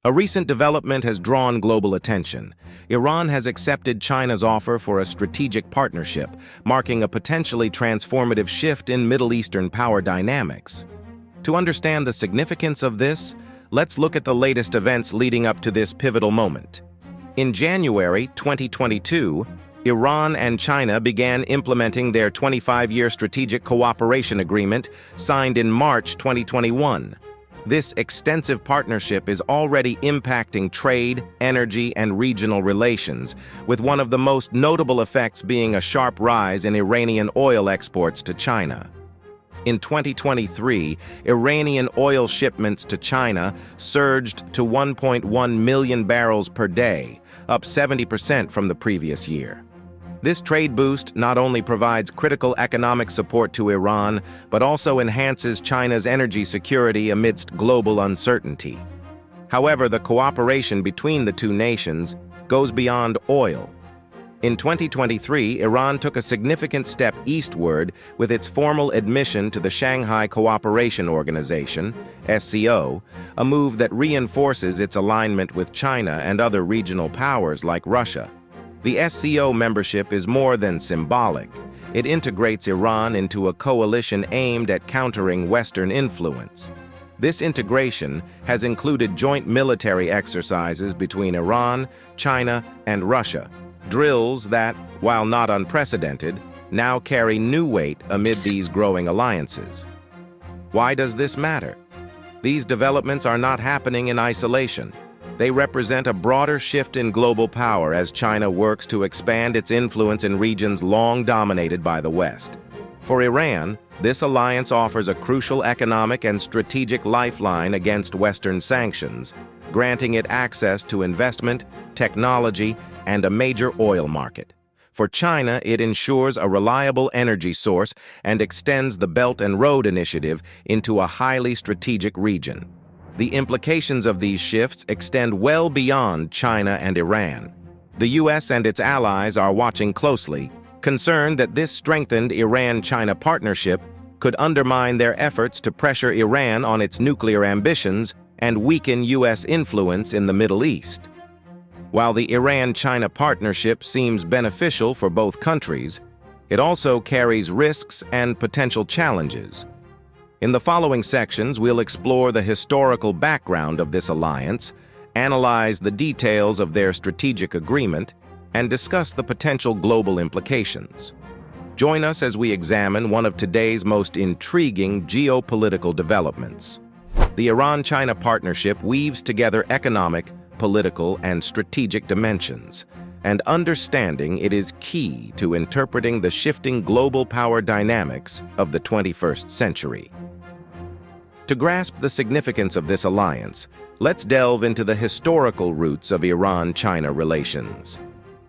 A recent development has drawn global attention. Iran has accepted China's offer for a strategic partnership, marking a potentially transformative shift in Middle Eastern power dynamics. To understand the significance of this, let's look at the latest events leading up to this pivotal moment. In January 2022, Iran and China began implementing their 25-year strategic cooperation agreement signed in March 2021. This extensive partnership is already impacting trade, energy, and regional relations, with one of the most notable effects being a sharp rise in Iranian oil exports to China. In 2023, Iranian oil shipments to China surged to 1.1 million barrels per day, up 70% from the previous year. This trade boost not only provides critical economic support to Iran, but also enhances China's energy security amidst global uncertainty. However, the cooperation between the two nations goes beyond oil. In 2023, Iran took a significant step eastward with its formal admission to the Shanghai Cooperation Organization, SCO, a move that reinforces its alignment with China and other regional powers like Russia. The SCO membership is more than symbolic. It integrates Iran into a coalition aimed at countering Western influence. This integration has included joint military exercises between Iran, China, and Russia, drills that, while not unprecedented, now carry new weight amid these growing alliances. Why does this matter? These developments are not happening in isolation. They represent a broader shift in global power as China works to expand its influence in regions long dominated by the West. For Iran, this alliance offers a crucial economic and strategic lifeline against Western sanctions, granting it access to investment, technology, and a major oil market. For China, it ensures a reliable energy source and extends the Belt and Road Initiative into a highly strategic region. The implications of these shifts extend well beyond China and Iran. The U.S. and its allies are watching closely, concerned that this strengthened Iran-China partnership could undermine their efforts to pressure Iran on its nuclear ambitions and weaken U.S. influence in the Middle East. While the Iran-China partnership seems beneficial for both countries, it also carries risks and potential challenges. In the following sections, we'll explore the historical background of this alliance, analyze the details of their strategic agreement, and discuss the potential global implications. Join us as we examine one of today's most intriguing geopolitical developments. The Iran-China partnership weaves together economic, political, and strategic dimensions, and understanding it is key to interpreting the shifting global power dynamics of the 21st century. To grasp the significance of this alliance, let's delve into the historical roots of Iran-China relations.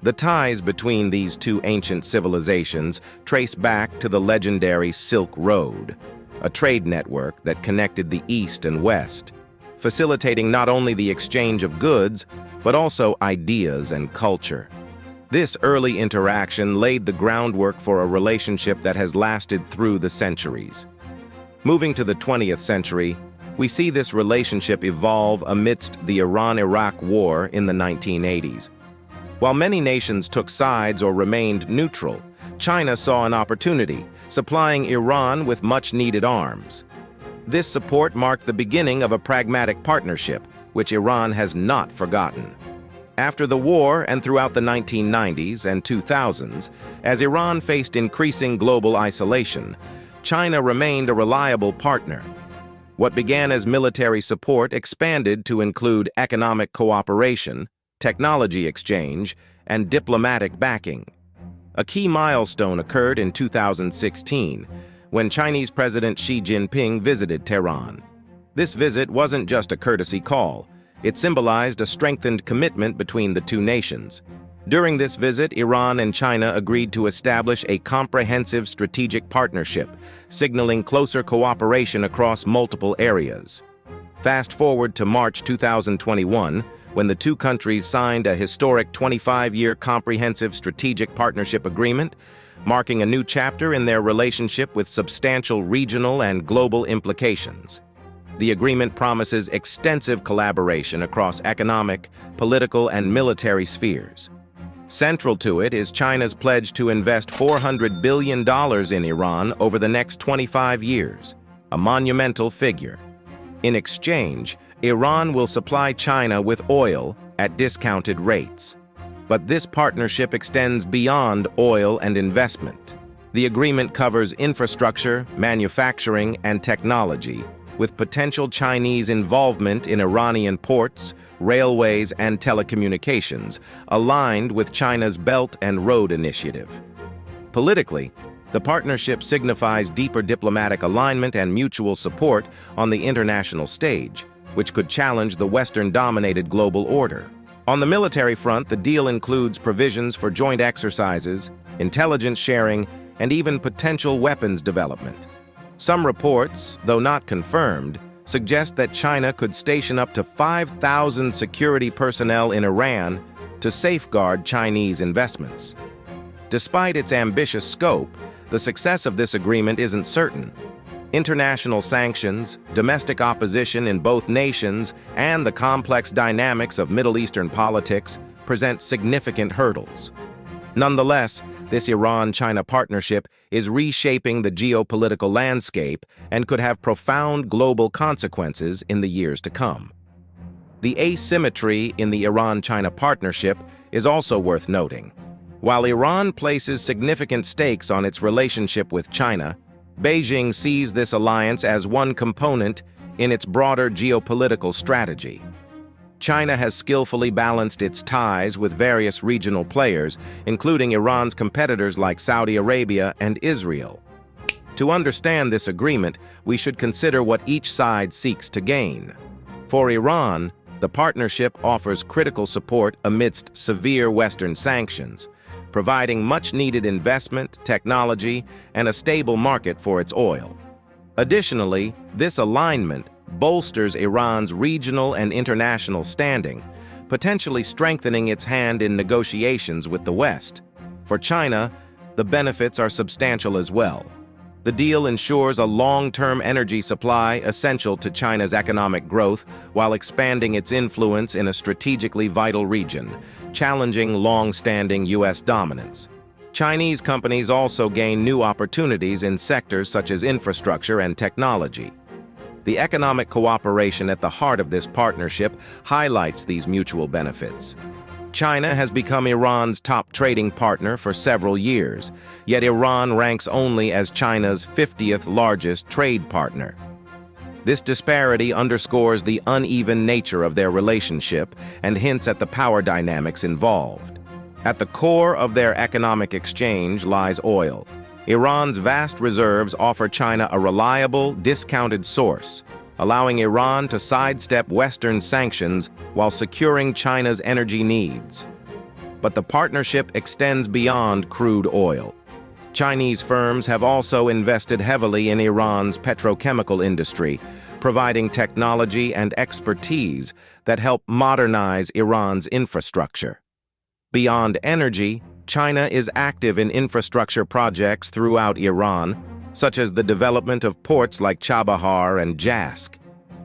The ties between these two ancient civilizations trace back to the legendary Silk Road, a trade network that connected the East and West, facilitating not only the exchange of goods, but also ideas and culture. This early interaction laid the groundwork for a relationship that has lasted through the centuries. Moving to the 20th century, we see this relationship evolve amidst the Iran-Iraq War in the 1980s. While many nations took sides or remained neutral, China saw an opportunity, supplying Iran with much-needed arms. This support marked the beginning of a pragmatic partnership, which Iran has not forgotten. After the war and throughout the 1990s and 2000s, as Iran faced increasing global isolation, China remained a reliable partner. What began as military support expanded to include economic cooperation, technology exchange, and diplomatic backing. A key milestone occurred in 2016, when Chinese President Xi Jinping visited Tehran. This visit wasn't just a courtesy call. It symbolized a strengthened commitment between the two nations. During this visit, Iran and China agreed to establish a comprehensive strategic partnership, signaling closer cooperation across multiple areas. Fast forward to March 2021, when the two countries signed a historic 25-year comprehensive strategic partnership agreement, marking a new chapter in their relationship with substantial regional and global implications. The agreement promises extensive collaboration across economic, political, and military spheres. Central to it is China's pledge to invest $400 billion in Iran over the next 25 years, a monumental figure. In exchange, Iran will supply China with oil at discounted rates. But this partnership extends beyond oil and investment. The agreement covers infrastructure, manufacturing, and technology, with potential Chinese involvement in Iranian ports, railways, and telecommunications, aligned with China's Belt and Road Initiative. Politically, the partnership signifies deeper diplomatic alignment and mutual support on the international stage, which could challenge the Western-dominated global order. On the military front, the deal includes provisions for joint exercises, intelligence sharing, and even potential weapons development. Some reports, though not confirmed, suggest that China could station up to 5,000 security personnel in Iran to safeguard Chinese investments. Despite its ambitious scope, the success of this agreement isn't certain. International sanctions, domestic opposition in both nations, and the complex dynamics of Middle Eastern politics present significant hurdles. Nonetheless, this Iran-China partnership is reshaping the geopolitical landscape and could have profound global consequences in the years to come. The asymmetry in the Iran-China partnership is also worth noting. While Iran places significant stakes on its relationship with China, Beijing sees this alliance as one component in its broader geopolitical strategy. China has skillfully balanced its ties with various regional players, including Iran's competitors like Saudi Arabia and Israel. To understand this agreement, we should consider what each side seeks to gain. For Iran, the partnership offers critical support amidst severe Western sanctions, providing much-needed investment, technology, and a stable market for its oil. Additionally, this alignment bolsters Iran's regional and international standing, potentially strengthening its hand in negotiations with the West. For China, the benefits are substantial as well. The deal ensures a long-term energy supply essential to China's economic growth while expanding its influence in a strategically vital region, challenging long-standing U.S. dominance. Chinese companies also gain new opportunities in sectors such as infrastructure and technology. The economic cooperation at the heart of this partnership highlights these mutual benefits. China has become Iran's top trading partner for several years, yet Iran ranks only as China's 50th largest trade partner. This disparity underscores the uneven nature of their relationship and hints at the power dynamics involved. At the core of their economic exchange lies oil. Iran's vast reserves offer China a reliable, discounted source, allowing Iran to sidestep Western sanctions while securing China's energy needs. But the partnership extends beyond crude oil. Chinese firms have also invested heavily in Iran's petrochemical industry, providing technology and expertise that help modernize Iran's infrastructure. Beyond energy, China is active in infrastructure projects throughout Iran, such as the development of ports like Chabahar and Jask.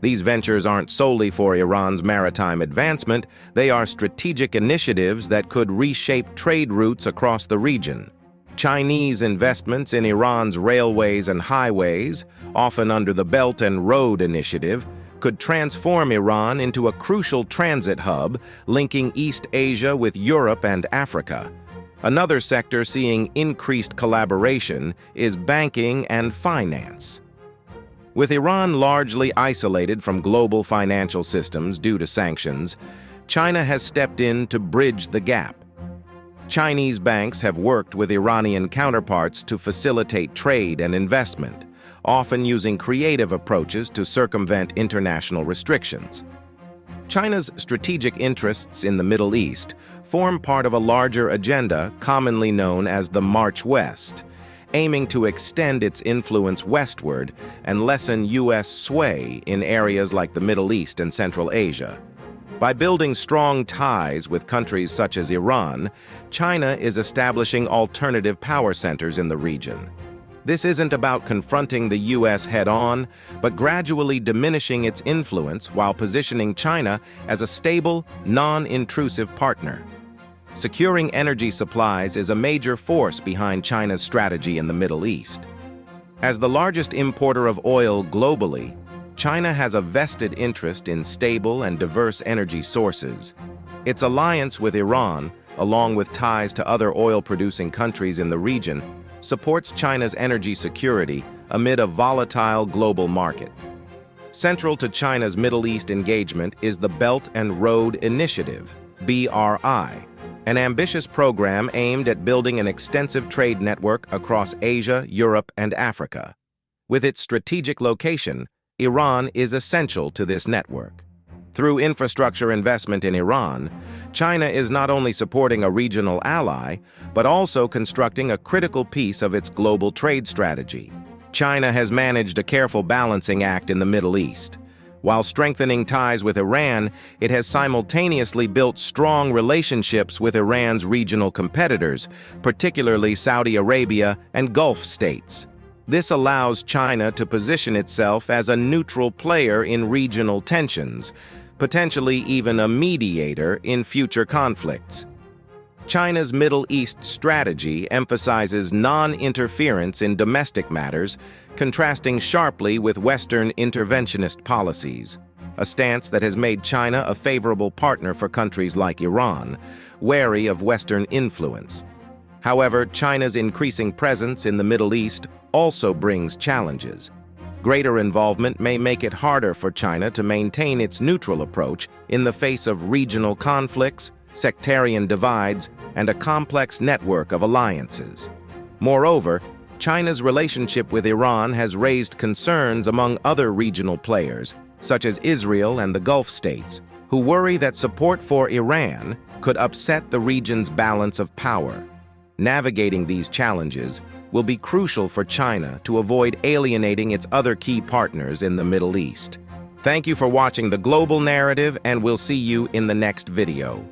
These ventures aren't solely for Iran's maritime advancement, they are strategic initiatives that could reshape trade routes across the region. Chinese investments in Iran's railways and highways, often under the Belt and Road Initiative, could transform Iran into a crucial transit hub linking East Asia with Europe and Africa. Another sector seeing increased collaboration is banking and finance. With Iran largely isolated from global financial systems due to sanctions, China has stepped in to bridge the gap. Chinese banks have worked with Iranian counterparts to facilitate trade and investment, often using creative approaches to circumvent international restrictions. China's strategic interests in the Middle East form part of a larger agenda commonly known as the March West, aiming to extend its influence westward and lessen U.S. sway in areas like the Middle East and Central Asia. By building strong ties with countries such as Iran, China is establishing alternative power centers in the region. This isn't about confronting the U.S. head-on, but gradually diminishing its influence while positioning China as a stable, non-intrusive partner. Securing energy supplies is a major force behind China's strategy in the Middle East. As the largest importer of oil globally, China has a vested interest in stable and diverse energy sources. Its alliance with Iran, along with ties to other oil-producing countries in the region, supports China's energy security amid a volatile global market. Central to China's Middle East engagement is the Belt and Road Initiative, BRI, an ambitious program aimed at building an extensive trade network across Asia, Europe, and Africa. With its strategic location, Iran is essential to this network. Through infrastructure investment in Iran, China is not only supporting a regional ally, but also constructing a critical piece of its global trade strategy. China has managed a careful balancing act in the Middle East. While strengthening ties with Iran, it has simultaneously built strong relationships with Iran's regional competitors, particularly Saudi Arabia and Gulf states. This allows China to position itself as a neutral player in regional tensions, potentially even a mediator in future conflicts. China's Middle East strategy emphasizes non-interference in domestic matters, contrasting sharply with Western interventionist policies, a stance that has made China a favorable partner for countries like Iran, wary of Western influence. However, China's increasing presence in the Middle East also brings challenges. Greater involvement may make it harder for China to maintain its neutral approach in the face of regional conflicts, sectarian divides, and a complex network of alliances. Moreover, China's relationship with Iran has raised concerns among other regional players, such as Israel and the Gulf states, who worry that support for Iran could upset the region's balance of power. Navigating these challenges will be crucial for China to avoid alienating its other key partners in the Middle East. Thank you for watching The Global Narrative, and we'll see you in the next video.